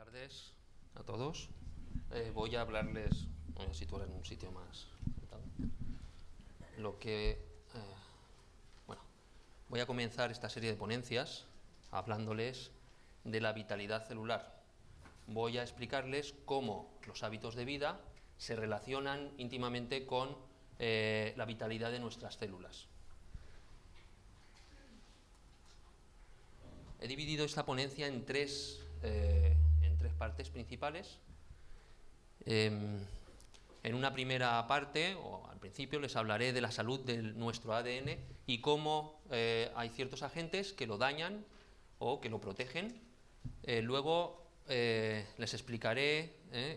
tardes a todos. Voy a hablarles, voy a situar en un sitio más. Bueno, voy a comenzar esta serie de ponencias hablándoles de la vitalidad celular. Voy a explicarles cómo los hábitos de vida se relacionan íntimamente con la vitalidad de nuestras células. He dividido esta ponencia en tres partes principales. En una primera parte, o al principio, les hablaré de la salud de nuestro ADN y cómo hay ciertos agentes que lo dañan o que lo protegen. Luego les explicaré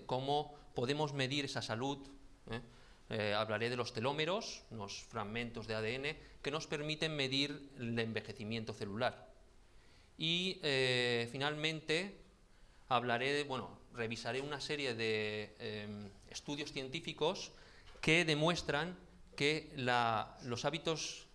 cómo podemos medir esa salud. Hablaré de los telómeros, unos fragmentos de ADN que nos permiten medir el envejecimiento celular. Y finalmente revisaré una serie de estudios científicos que demuestran que los hábitos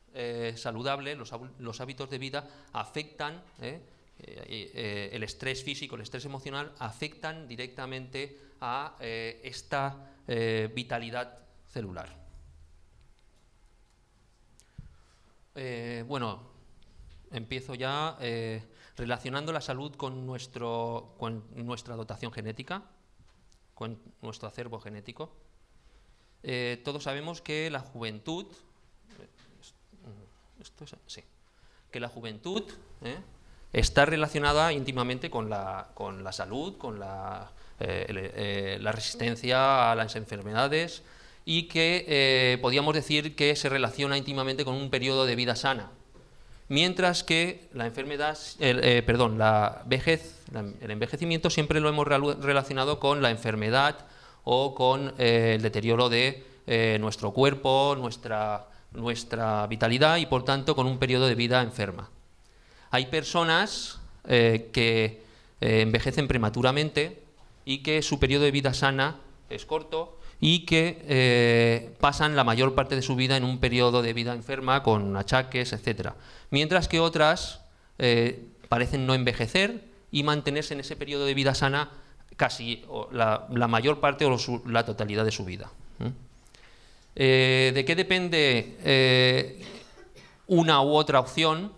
saludables, los hábitos de vida afectan, el estrés físico, el estrés emocional, afectan directamente a esta vitalidad celular. Empiezo ya relacionando la salud con nuestra dotación genética, con nuestro acervo genético. Todos sabemos que la juventud, está relacionada íntimamente con la salud, con la resistencia a las enfermedades y que podríamos decir que se relaciona íntimamente con un periodo de vida sana. Mientras que el envejecimiento siempre lo hemos relacionado con la enfermedad o con el deterioro de nuestro cuerpo, nuestra vitalidad y por tanto con un periodo de vida enferma. Hay personas que envejecen prematuramente y que su periodo de vida sana es corto y que pasan la mayor parte de su vida en un periodo de vida enferma con achaques, etc. Mientras que otras parecen no envejecer y mantenerse en ese periodo de vida sana casi la mayor parte o la totalidad de su vida. ¿De qué depende una u otra opción?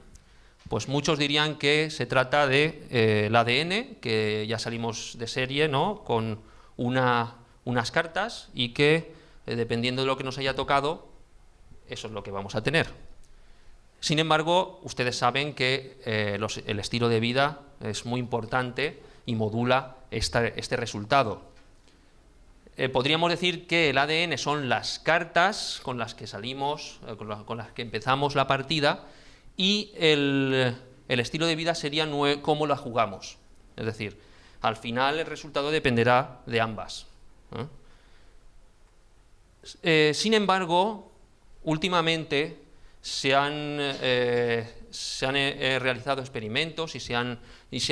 Pues muchos dirían que se trata del ADN, que ya salimos de serie, ¿no?, con unas cartas y que, dependiendo de lo que nos haya tocado, eso es lo que vamos a tener. Sin embargo, ustedes saben que el estilo de vida es muy importante y modula este resultado. Podríamos decir que el ADN son las cartas con las que salimos, con las que empezamos la partida, y el estilo de vida sería cómo la jugamos. Es decir, al final el resultado dependerá de ambas. Sin embargo, últimamente se han realizado experimentos y se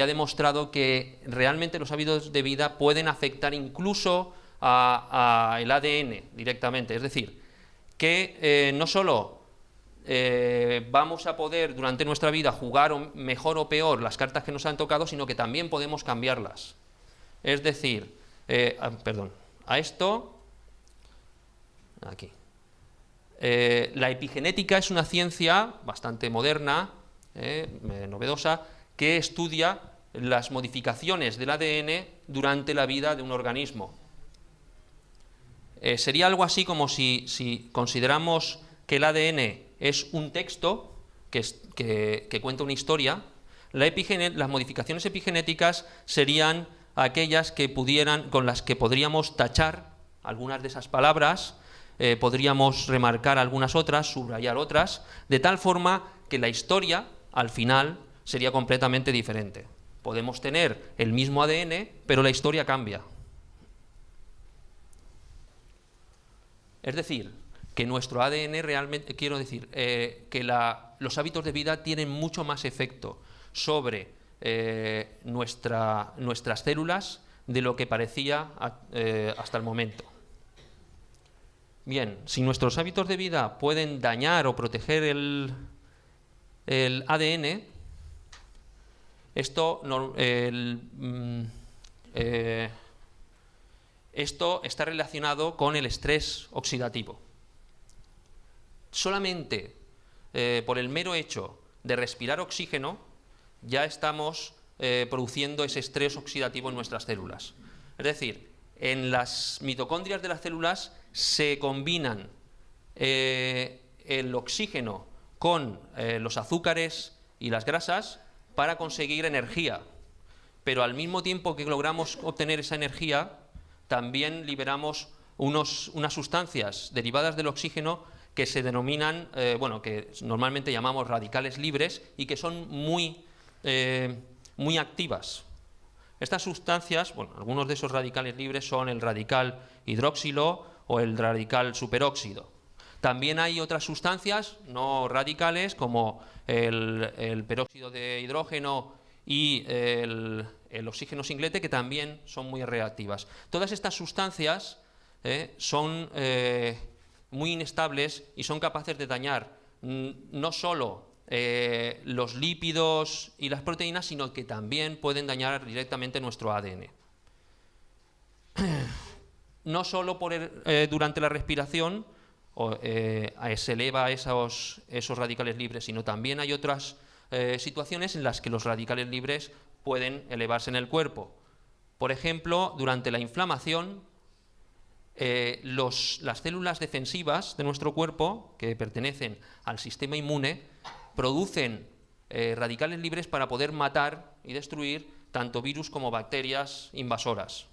ha demostrado que realmente los hábitos de vida pueden afectar incluso al ADN directamente. Es decir, que no solo vamos a poder durante nuestra vida jugar mejor o peor las cartas que nos han tocado, sino que también podemos cambiarlas. Es decir, a esto, aquí. La epigenética es una ciencia bastante moderna, novedosa, que estudia las modificaciones del ADN durante la vida de un organismo. Sería algo así como si consideramos que el ADN es un texto que cuenta una historia. Las modificaciones epigenéticas serían aquellas con las que podríamos tachar algunas de esas palabras, podríamos remarcar algunas otras, subrayar otras, de tal forma que la historia, al final, sería completamente diferente. Podemos tener el mismo ADN, pero la historia cambia. Es decir, que nuestro ADN realmente, los hábitos de vida tienen mucho más efecto sobre nuestras células de lo que parecía hasta el momento. Bien, si nuestros hábitos de vida pueden dañar o proteger el ADN, Esto está relacionado con el estrés oxidativo. Solamente por el mero hecho de respirar oxígeno ya estamos produciendo ese estrés oxidativo en nuestras células. Es decir, en las mitocondrias de las células se combinan el oxígeno con los azúcares y las grasas para conseguir energía, pero al mismo tiempo que logramos obtener esa energía, también liberamos unas sustancias derivadas del oxígeno que se denominan, que normalmente llamamos radicales libres y que son muy activas. Estas sustancias, algunos de esos radicales libres son el radical hidroxilo o el radical superóxido. También hay otras sustancias no radicales como el peróxido de hidrógeno y el oxígeno singlete, que también son muy reactivas. Todas estas sustancias son muy inestables y son capaces de dañar no solo los lípidos y las proteínas, sino que también pueden dañar directamente nuestro ADN. No solo durante la respiración se eleva esos radicales libres, sino también hay otras situaciones en las que los radicales libres pueden elevarse en el cuerpo. Por ejemplo, durante la inflamación, las células defensivas de nuestro cuerpo, que pertenecen al sistema inmune, producen radicales libres para poder matar y destruir tanto virus como bacterias invasoras.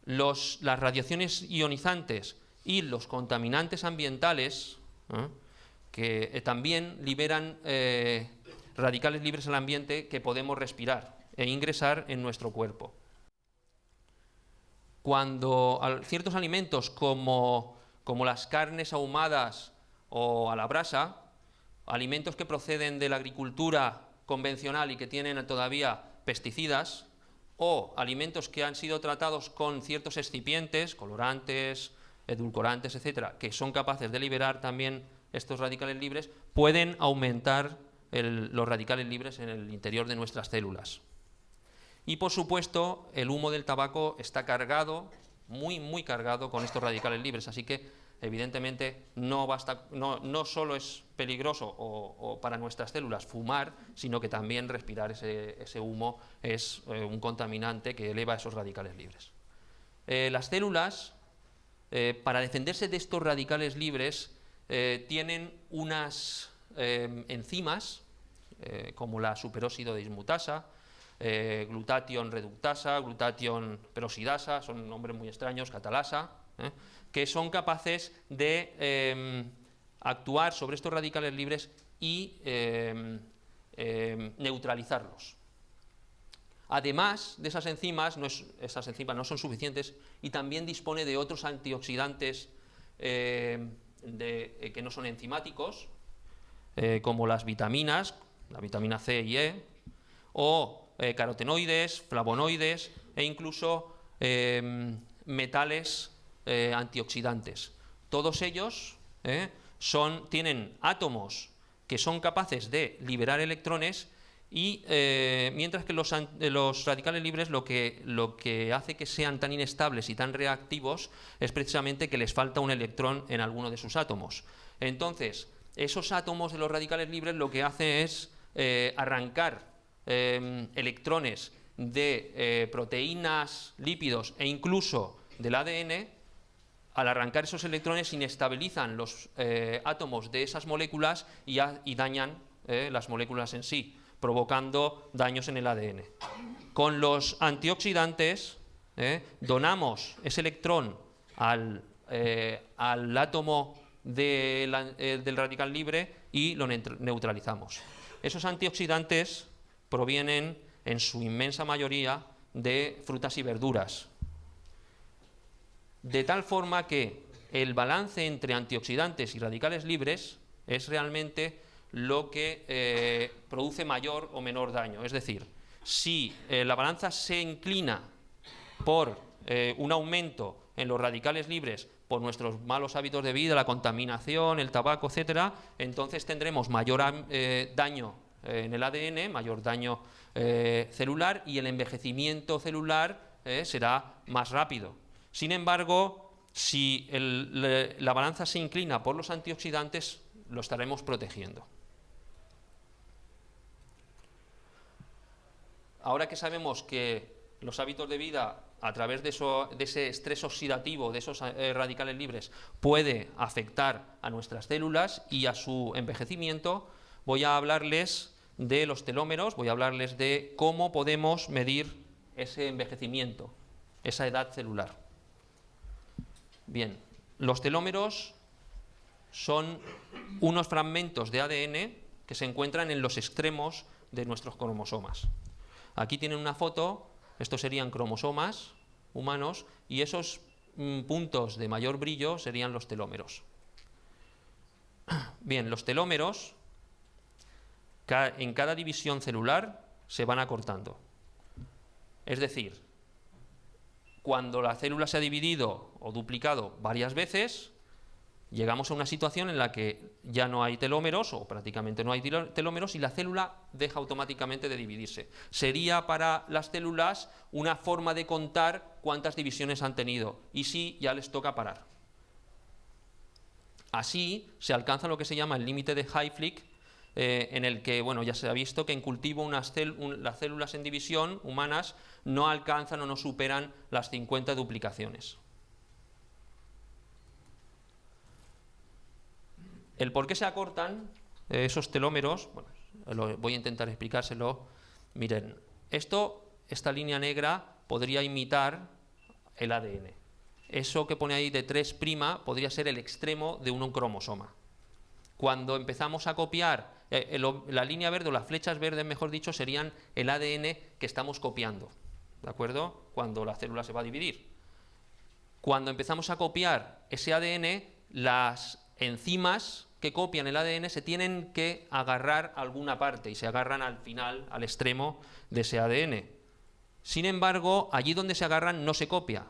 Las radiaciones ionizantes y los contaminantes ambientales que también liberan radicales libres al ambiente que podemos respirar e ingresar en nuestro cuerpo. Cuando ciertos alimentos como las carnes ahumadas o a la brasa, alimentos que proceden de la agricultura convencional y que tienen todavía pesticidas, o alimentos que han sido tratados con ciertos excipientes, colorantes, edulcorantes, etcétera, que son capaces de liberar también estos radicales libres, pueden aumentar los radicales libres en el interior de nuestras células. Y por supuesto, el humo del tabaco está cargado, muy cargado con estos radicales libres, así que evidentemente no solo es peligroso para nuestras células fumar, sino que también respirar ese humo es un contaminante que eleva esos radicales libres. Las células, para defenderse de estos radicales libres, tienen unas enzimas, como la superóxido de dismutasa, glutatión reductasa, glutatión peroxidasa, son nombres muy extraños, catalasa, que son capaces de actuar sobre estos radicales libres y neutralizarlos. Además de esas enzimas no son suficientes y también dispone de otros antioxidantes que no son enzimáticos, como las vitaminas, la vitamina C y E, o carotenoides, flavonoides e incluso metales antioxidantes. Todos ellos tienen átomos que son capaces de liberar electrones y mientras que los radicales libres lo que hace que sean tan inestables y tan reactivos es precisamente que les falta un electrón en alguno de sus átomos. Entonces, esos átomos de los radicales libres lo que hace es arrancar electrones de proteínas, lípidos e incluso del ADN. Al arrancar esos electrones inestabilizan los átomos de esas moléculas y dañan las moléculas en sí, provocando daños en el ADN. Con los antioxidantes donamos ese electrón al átomo del radical libre y lo neutralizamos. Esos antioxidantes provienen en su inmensa mayoría de frutas y verduras, de tal forma que el balance entre antioxidantes y radicales libres es realmente lo que produce mayor o menor daño. Es decir, si la balanza se inclina por un aumento en los radicales libres por nuestros malos hábitos de vida, la contaminación, el tabaco, etcétera, entonces tendremos mayor daño en el ADN, mayor daño celular y el envejecimiento celular será más rápido. Sin embargo, si la balanza se inclina por los antioxidantes, lo estaremos protegiendo. Ahora que sabemos que los hábitos de vida, a través de ese estrés oxidativo, de esos radicales libres, puede afectar a nuestras células y a su envejecimiento, voy a hablarles de los telómeros, voy a hablarles de cómo podemos medir ese envejecimiento, esa edad celular. Bien, los telómeros son unos fragmentos de ADN que se encuentran en los extremos de nuestros cromosomas. Aquí tienen una foto, estos serían cromosomas humanos y esos puntos de mayor brillo serían los telómeros. Bien, los telómeros en cada división celular se van acortando. Es decir, cuando la célula se ha dividido o duplicado varias veces, llegamos a una situación en la que ya no hay telómeros o prácticamente no hay telómeros y la célula deja automáticamente de dividirse. Sería para las células una forma de contar cuántas divisiones han tenido y si ya les toca parar. Así se alcanza lo que se llama el límite de Hayflick, en el que, bueno, ya se ha visto que en cultivo las células en división humanas no alcanzan o no superan las 50 duplicaciones. El por qué se acortan esos telómeros, bueno, voy a intentar explicárselo. Miren, esta línea negra podría imitar el ADN. Eso que pone ahí de 3' podría ser el extremo de un cromosoma. Cuando empezamos a copiar, la línea verde o las flechas verdes, mejor dicho, serían el ADN que estamos copiando, ¿de acuerdo? Cuando la célula se va a dividir. Cuando empezamos a copiar ese ADN, las enzimas que copian el ADN se tienen que agarrar a alguna parte y se agarran al final, al extremo de ese ADN. Sin embargo, allí donde se agarran no se copia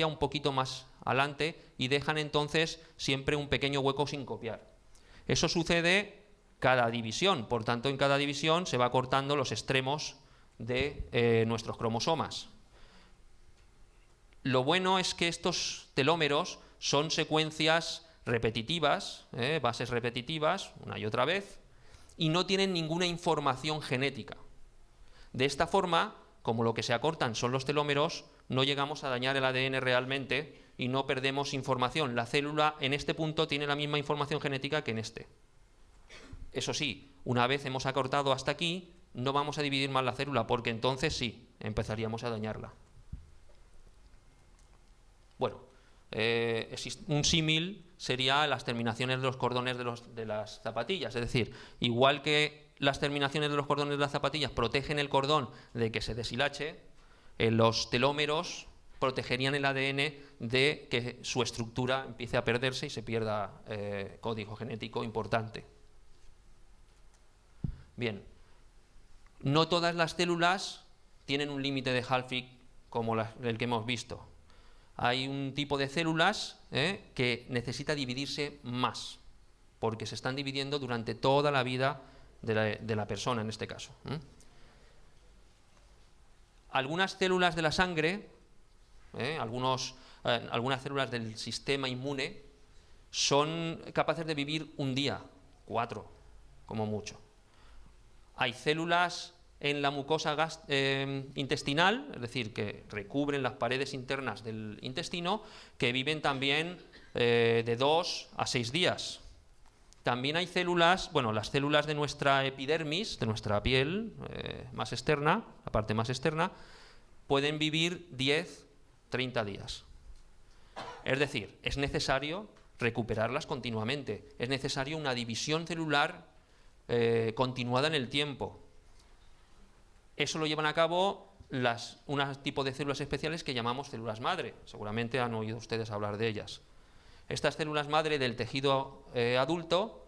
un poquito más adelante y dejan entonces siempre un pequeño hueco sin copiar. Eso sucede cada división, por tanto en cada división se va cortando los extremos de nuestros cromosomas. Lo bueno es que estos telómeros son secuencias repetitivas, bases repetitivas, una y otra vez, y no tienen ninguna información genética. De esta forma, como lo que se acortan son los telómeros, no llegamos a dañar el ADN realmente y no perdemos información. La célula en este punto tiene la misma información genética que en este. Eso sí, una vez hemos acortado hasta aquí, no vamos a dividir más la célula, porque entonces sí, empezaríamos a dañarla. Bueno, un símil sería las terminaciones de los cordones de las zapatillas, es decir, igual que las terminaciones de los cordones de las zapatillas protegen el cordón de que se deshilache, los telómeros protegerían el ADN de que su estructura empiece a perderse y se pierda código genético importante. Bien, no todas las células tienen un límite de Hayflick como el que hemos visto. Hay un tipo de células que necesita dividirse más, porque se están dividiendo durante toda la vida de la persona en este caso. Algunas células de la sangre, algunas células del sistema inmune, son capaces de vivir un día, 4, como mucho. Hay células en la mucosa intestinal, es decir, que recubren las paredes internas del intestino, que viven también de 2 a 6 días. También hay células, bueno, las células de nuestra epidermis, de nuestra piel más externa, la parte más externa, pueden vivir 10, 30 días. Es decir, es necesario recuperarlas continuamente, es necesario una división celular continuada en el tiempo. Eso lo llevan a cabo un tipo de células especiales que llamamos células madre. Seguramente han oído ustedes hablar de ellas. Estas células madre del tejido adulto,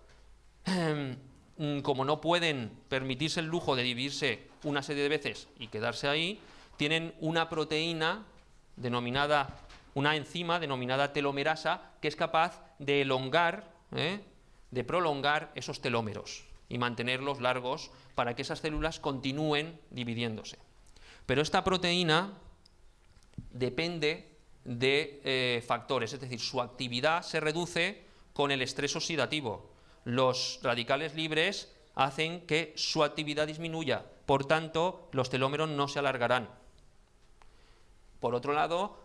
como no pueden permitirse el lujo de dividirse una serie de veces y quedarse ahí, tienen una proteína denominada, una enzima denominada telomerasa, que es capaz de prolongar esos telómeros y mantenerlos largos para que esas células continúen dividiéndose. Pero esta proteína depende de factores, es decir, su actividad se reduce con el estrés oxidativo. Los radicales libres hacen que su actividad disminuya, por tanto, los telómeros no se alargarán. Por otro lado,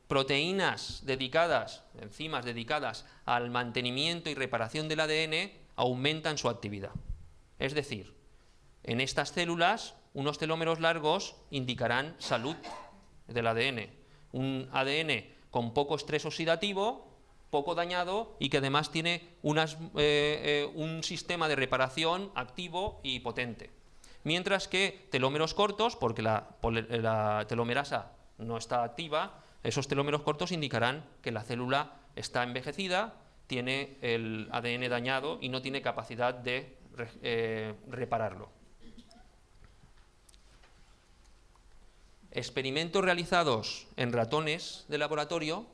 proteínas dedicadas, enzimas dedicadas al mantenimiento y reparación del ADN aumentan su actividad. Es decir, en estas células, unos telómeros largos indicarán salud del ADN. Un ADN con poco estrés oxidativo, poco dañado y que además tiene un sistema de reparación activo y potente. Mientras que telómeros cortos, porque la telomerasa no está activa, esos telómeros cortos indicarán que la célula está envejecida, tiene el ADN dañado y no tiene capacidad de repararlo. Experimentos realizados en ratones de laboratorio,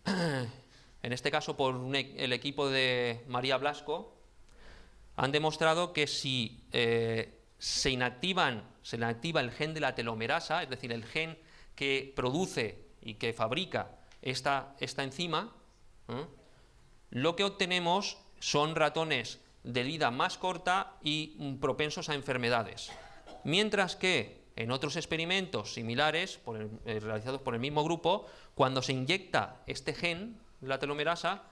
en este caso por el equipo de María Blasco, han demostrado que si se inactiva el gen de la telomerasa, es decir, el gen que produce y que fabrica esta enzima, lo que obtenemos son ratones de vida más corta y propensos a enfermedades. Mientras que en otros experimentos similares, realizados por el mismo grupo, cuando se inyecta este gen, la telomerasa,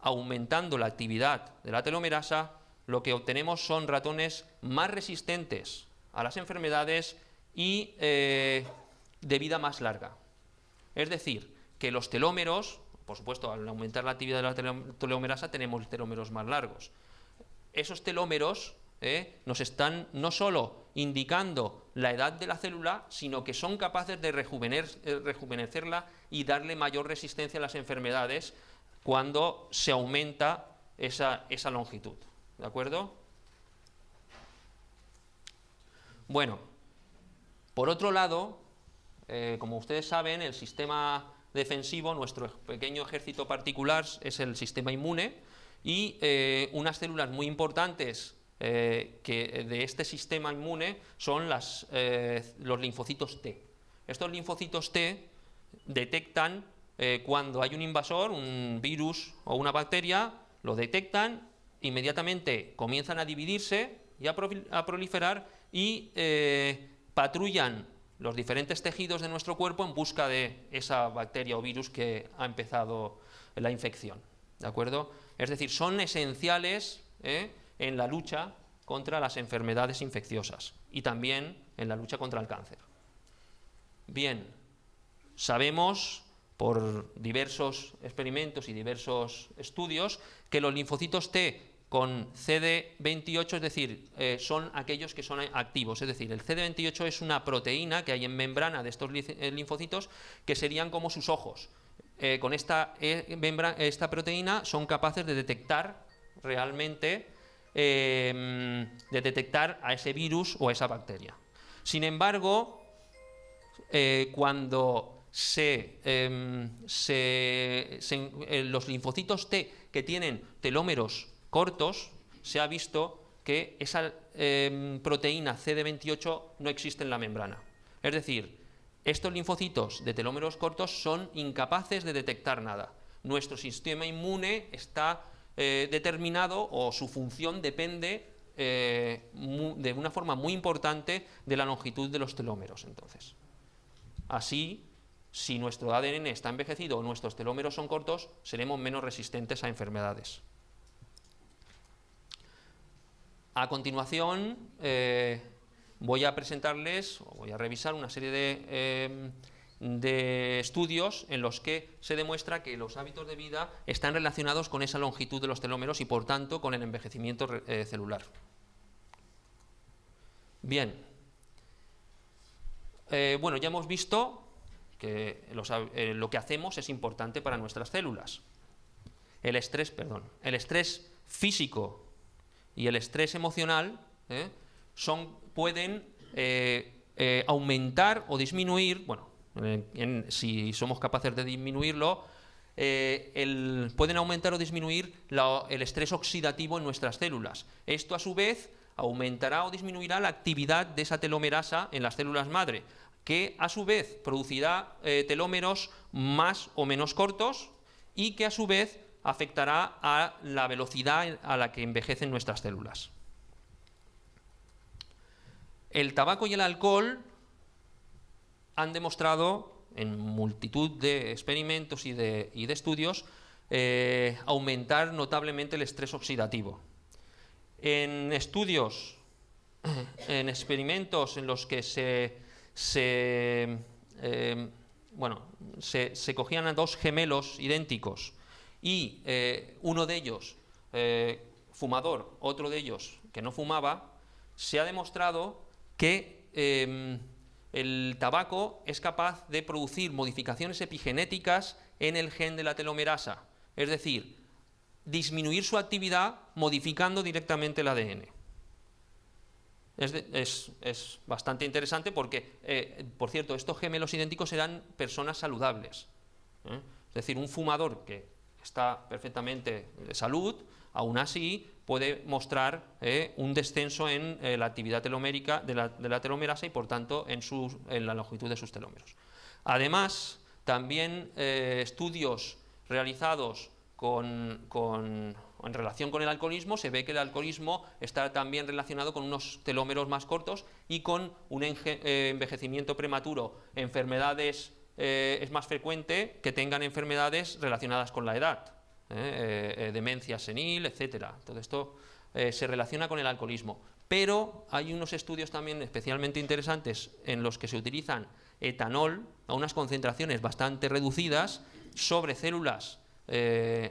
aumentando la actividad de la telomerasa, lo que obtenemos son ratones más resistentes a las enfermedades y de vida más larga. Es decir, que los telómeros, por supuesto, al aumentar la actividad de la telomerasa tenemos telómeros más largos. Esos telómeros nos están no solo indicando la edad de la célula, sino que son capaces de rejuvenecerla y darle mayor resistencia a las enfermedades cuando se aumenta esa longitud. ¿De acuerdo? Bueno, por otro lado, como ustedes saben, el sistema defensivo, nuestro pequeño ejército particular, es el sistema inmune, y unas células muy importantes que de este sistema inmune son los linfocitos T. Estos linfocitos T detectan cuando hay un invasor, un virus o una bacteria, lo detectan, inmediatamente comienzan a dividirse y a proliferar y patrullan los diferentes tejidos de nuestro cuerpo en busca de esa bacteria o virus que ha empezado la infección. ¿De acuerdo? Es decir, son esenciales en la lucha contra las enfermedades infecciosas y también en la lucha contra el cáncer. Bien, sabemos por diversos experimentos y diversos estudios que los linfocitos T con CD28, es decir, son aquellos que son activos, es decir, el CD28 es una proteína que hay en membrana de estos linfocitos que serían como sus ojos. Con esta proteína son capaces de detectar realmente, de detectar a ese virus o a esa bacteria. Sin embargo, cuando los linfocitos T que tienen telómeros cortos, se ha visto que esa proteína CD28 no existe en la membrana. Es decir, estos linfocitos de telómeros cortos son incapaces de detectar nada. Nuestro sistema inmune está determinado, o su función depende de una forma muy importante de la longitud de los telómeros. Entonces, así, si nuestro ADN está envejecido o nuestros telómeros son cortos, seremos menos resistentes a enfermedades. A continuación, voy a presentarles, o voy a revisar una serie de estudios en los que se demuestra que los hábitos de vida están relacionados con esa longitud de los telómeros y, por tanto, con el envejecimiento celular. Bien. Bueno, ya hemos visto que lo que hacemos es importante para nuestras células. El estrés físico y el estrés emocional pueden aumentar o disminuir, bueno, si somos capaces de disminuirlo, pueden aumentar o disminuir el estrés oxidativo en nuestras células. Esto a su vez aumentará o disminuirá la actividad de esa telomerasa en las células madre, que a su vez producirá telómeros más o menos cortos y que a su vez afectará a la velocidad a la que envejecen nuestras células. El tabaco y el alcohol han demostrado en multitud de experimentos y de estudios aumentar notablemente el estrés oxidativo. En estudios, en experimentos en los que se cogían a dos gemelos idénticos y uno de ellos fumador, otro de ellos que no fumaba, se ha demostrado que el tabaco es capaz de producir modificaciones epigenéticas en el gen de la telomerasa, es decir, disminuir su actividad modificando directamente el ADN. Es bastante interesante porque, por cierto, estos gemelos idénticos eran personas saludables. Es decir, un fumador que está perfectamente de salud, aún así puede mostrar un descenso en la actividad telomérica de la telomerasa y, por tanto, en la longitud de sus telómeros. Además, también estudios realizados en relación con el alcoholismo, se ve que el alcoholismo está también relacionado con unos telómeros más cortos y con un envejecimiento prematuro. Enfermedades, es más frecuente que tengan enfermedades relacionadas con la edad, demencia senil, etcétera. Todo esto se relaciona con el alcoholismo. Pero hay unos estudios también especialmente interesantes en los que se utilizan etanol a unas concentraciones bastante reducidas sobre células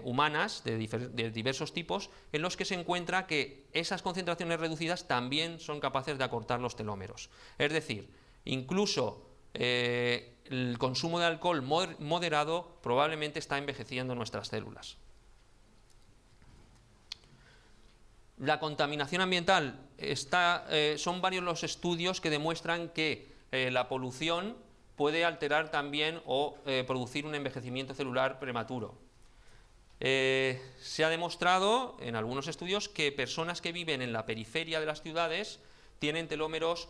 humanas de diversos tipos, en los que se encuentra que esas concentraciones reducidas también son capaces de acortar los telómeros. Es decir, incluso el consumo de alcohol moderado probablemente está envejeciendo nuestras células. La contaminación ambiental son varios los estudios que demuestran que la polución puede alterar también o producir un envejecimiento celular prematuro. Se ha demostrado en algunos estudios que personas que viven en la periferia de las ciudades tienen telómeros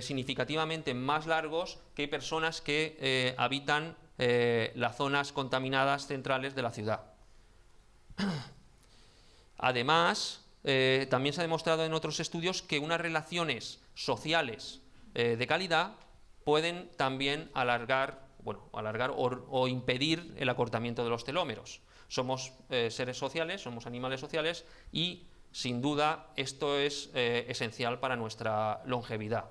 significativamente más largos que personas que habitan las zonas contaminadas centrales de la ciudad. Además, también se ha demostrado en otros estudios que unas relaciones sociales de calidad pueden también alargar o impedir el acortamiento de los telómeros. Somos seres sociales, somos animales sociales y, sin duda, esto es esencial para nuestra longevidad.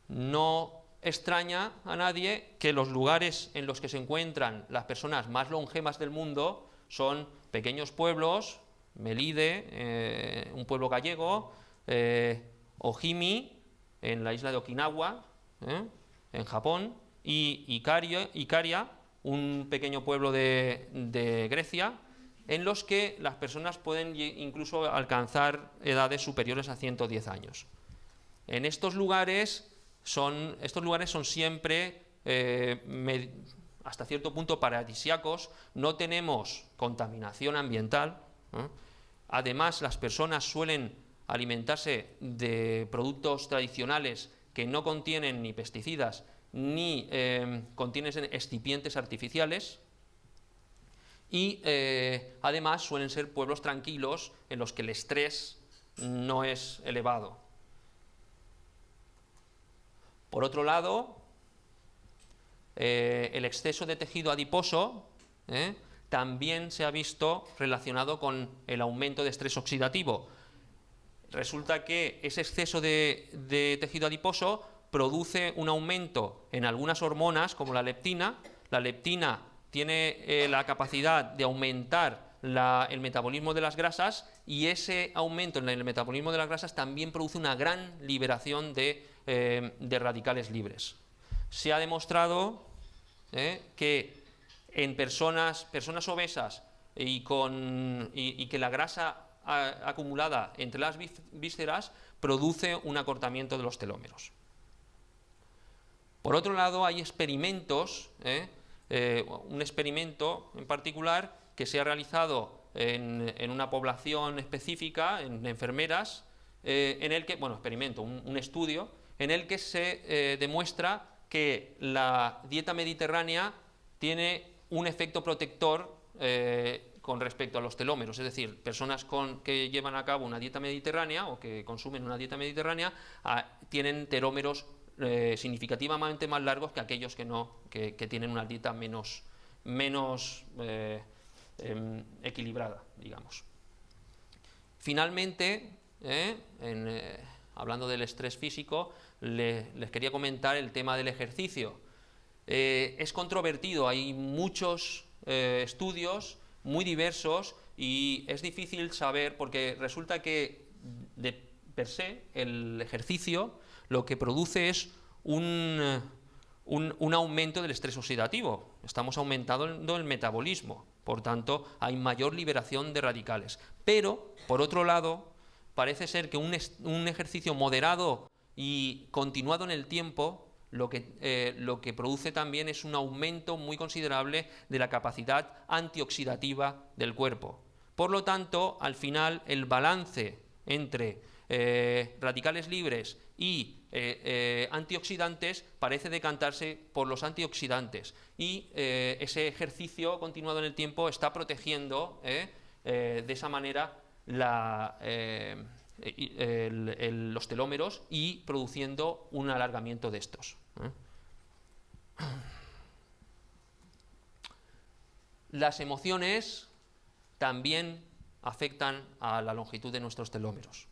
No extraña a nadie que los lugares en los que se encuentran las personas más longevas del mundo son pequeños pueblos, Melide, un pueblo gallego, Ojimi, en la isla de Okinawa, en Japón, y Ikaria, un pequeño pueblo de Grecia, en los que las personas pueden incluso alcanzar edades superiores a 110 años. En estos lugares son siempre hasta cierto punto paradisíacos, no tenemos contaminación ambiental, además las personas suelen alimentarse de productos tradicionales que no contienen ni pesticidas ni contienen excipientes artificiales y además suelen ser pueblos tranquilos en los que el estrés no es elevado. Por otro lado, el exceso de tejido adiposo también se ha visto relacionado con el aumento de estrés oxidativo. Resulta que ese exceso de tejido adiposo produce un aumento en algunas hormonas como la leptina. La leptina tiene la capacidad de aumentar el metabolismo de las grasas y ese aumento en el metabolismo de las grasas también produce una gran liberación de radicales libres. Se ha demostrado que en personas obesas y que la grasa acumulada entre las vísceras produce un acortamiento de los telómeros. Por otro lado, hay experimentos, un experimento en particular que se ha realizado en una población específica, en enfermeras, en el que, bueno, experimento, un estudio, en el que se demuestra que la dieta mediterránea tiene un efecto protector con respecto a los telómeros, es decir, personas que llevan a cabo una dieta mediterránea o que consumen una dieta mediterránea tienen telómeros significativamente más largos que aquellos que no, que tienen una dieta menos equilibrada, digamos. Finalmente, hablando del estrés físico, les quería comentar el tema del ejercicio. Es controvertido, hay muchos estudios muy diversos y es difícil saber, porque resulta que de per se el ejercicio lo que produce es un aumento del estrés oxidativo. Estamos aumentando el metabolismo, por tanto hay mayor liberación de radicales. Pero, por otro lado, parece ser que un ejercicio moderado y continuado en el tiempo lo que produce también es un aumento muy considerable de la capacidad antioxidativa del cuerpo. Por lo tanto, al final, el balance entre radicales libres y antioxidantes parece decantarse por los antioxidantes, y ese ejercicio continuado en el tiempo está protegiendo de esa manera los telómeros y produciendo un alargamiento de estos. Las emociones también afectan a la longitud de nuestros telómeros.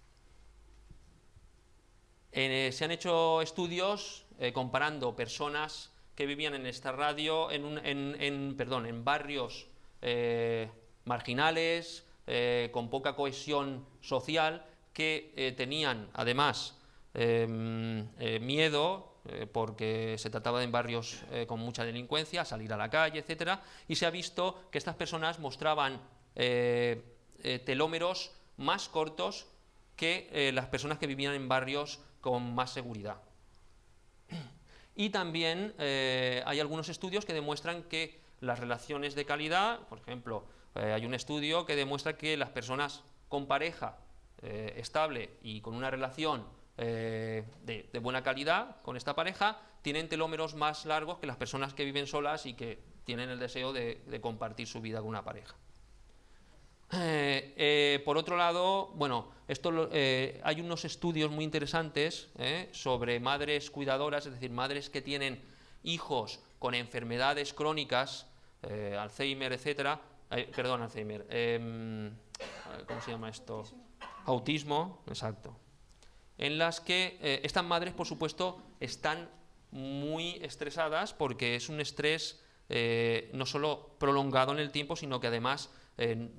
Se han hecho estudios comparando personas que vivían en esta radio, en barrios marginales, con poca cohesión social, que tenían además miedo, porque se trataba de barrios con mucha delincuencia, salir a la calle, etcétera, y se ha visto que estas personas mostraban telómeros más cortos que las personas que vivían en barrios con más seguridad. Y también hay algunos estudios que demuestran que las relaciones de calidad, por ejemplo, hay un estudio que demuestra que las personas con pareja estable y con una relación de buena calidad con esta pareja tienen telómeros más largos que las personas que viven solas y que tienen el deseo de compartir su vida con una pareja. Por otro lado, bueno, hay unos estudios muy interesantes sobre madres cuidadoras, es decir, madres que tienen hijos con enfermedades crónicas, Alzheimer, etcétera, perdón, Alzheimer, ¿cómo se llama esto? Autismo, exacto. En las que estas madres, por supuesto, están muy estresadas porque es un estrés no solo prolongado en el tiempo, sino que además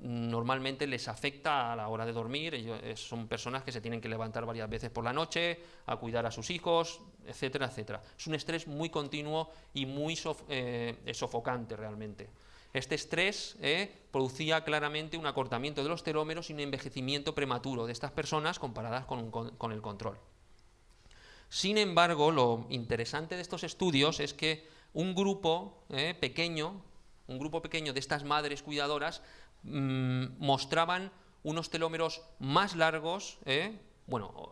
normalmente les afecta a la hora de dormir. Ellos son personas que se tienen que levantar varias veces por la noche a cuidar a sus hijos, etcétera, etcétera. Es un estrés muy continuo y muy sofocante realmente. Este estrés producía claramente un acortamiento de los telómeros y un envejecimiento prematuro de estas personas comparadas con el control. Sin embargo, lo interesante de estos estudios es que un grupo pequeño de estas madres cuidadoras mostraban unos telómeros más largos,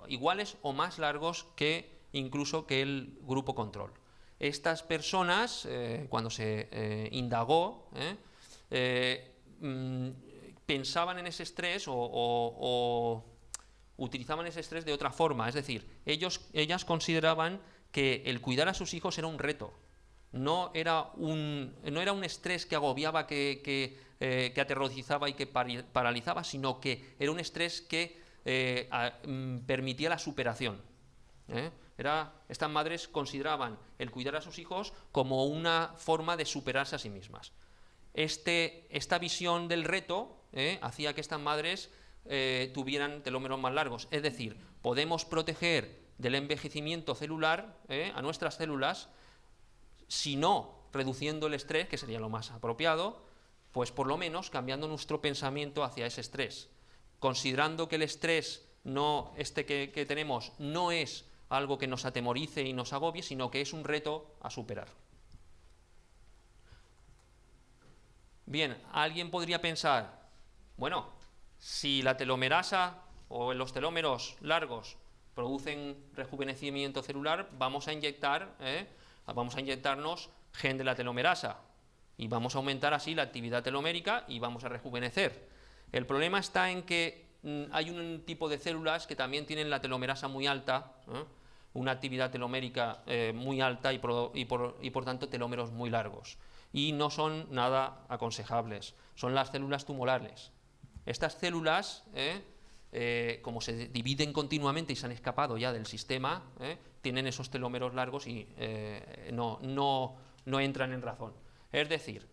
iguales o más largos que incluso que el grupo control. Estas personas, cuando se indagó, pensaban en ese estrés o utilizaban ese estrés de otra forma, es decir, ellas consideraban que el cuidar a sus hijos era un reto. No era un estrés que agobiaba, que aterrorizaba y que paralizaba, sino que era un estrés que permitía la superación. Estas madres consideraban el cuidar a sus hijos como una forma de superarse a sí mismas. Esta visión del reto hacía que estas madres tuvieran telómeros más largos. Es decir, podemos proteger del envejecimiento celular a nuestras células, si no reduciendo el estrés, que sería lo más apropiado, pues por lo menos cambiando nuestro pensamiento hacia ese estrés, considerando que el estrés que tenemos no es algo que nos atemorice y nos agobie, sino que es un reto a superar. Bien, alguien podría pensar, Bueno, si la telomerasa o los telómeros largos producen rejuvenecimiento celular, vamos a inyectarnos gen de la telomerasa y vamos a aumentar así la actividad telomérica y vamos a rejuvenecer. El problema está en que hay un tipo de células que también tienen la telomerasa muy alta, una actividad telomérica muy alta y por tanto telómeros muy largos, y no son nada aconsejables. Son las células tumorales. Estas células, como se dividen continuamente y se han escapado ya del sistema, tienen esos telómeros largos y no entran en razón. Es decir,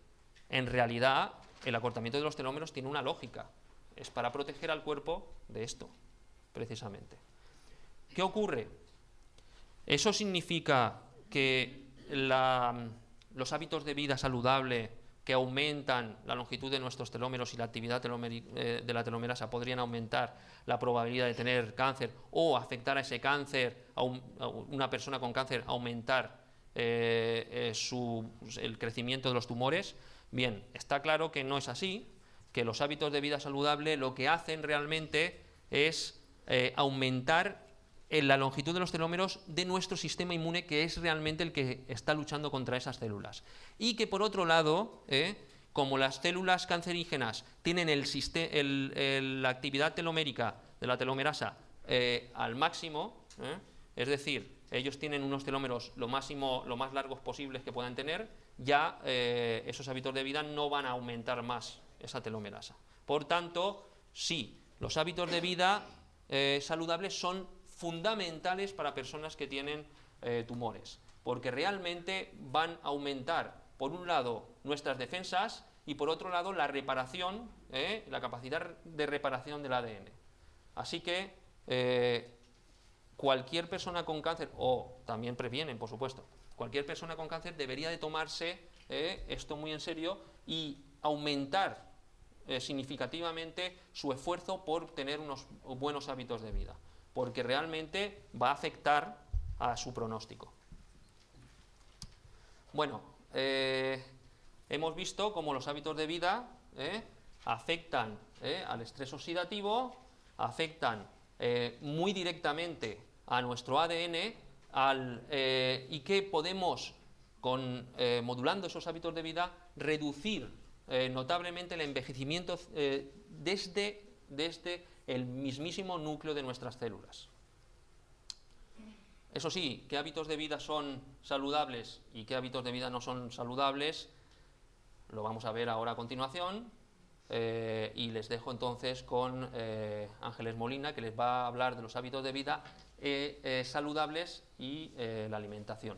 en realidad el acortamiento de los telómeros tiene una lógica. Es para proteger al cuerpo de esto, precisamente. ¿Qué ocurre? Eso significa que los hábitos de vida saludable que aumentan la longitud de nuestros telómeros y la actividad de la telomerasa podrían aumentar la probabilidad de tener cáncer o afectar a ese cáncer, a una persona con cáncer, aumentar el crecimiento de los tumores. Bien, está claro que no es así, que los hábitos de vida saludable lo que hacen realmente es aumentar la longitud de los telómeros de nuestro sistema inmune, que es realmente el que está luchando contra esas células. Y que por otro lado, como las células cancerígenas tienen la actividad telomérica de la telomerasa al máximo, es decir, ellos tienen unos telómeros lo más largos posibles que puedan tener, ya esos hábitos de vida no van a aumentar más esa telomerasa. Por tanto, sí, los hábitos de vida saludables son fundamentales para personas que tienen tumores, porque realmente van a aumentar, por un lado, nuestras defensas y por otro lado, la reparación, la capacidad de reparación del ADN. Así que cualquier persona con cáncer, o también previenen, por supuesto, cualquier persona con cáncer debería de tomarse esto muy en serio y aumentar significativamente su esfuerzo por tener unos buenos hábitos de vida, porque realmente va a afectar a su pronóstico. Bueno, hemos visto cómo los hábitos de vida afectan al estrés oxidativo, afectan muy directamente a nuestro ADN y que podemos, modulando esos hábitos de vida, reducir notablemente el envejecimiento desde el mismísimo núcleo de nuestras células. Eso sí, ¿qué hábitos de vida son saludables y qué hábitos de vida no son saludables? Lo vamos a ver ahora a continuación, y les dejo entonces con Ángeles Molina, que les va a hablar de los hábitos de vida saludables y la alimentación.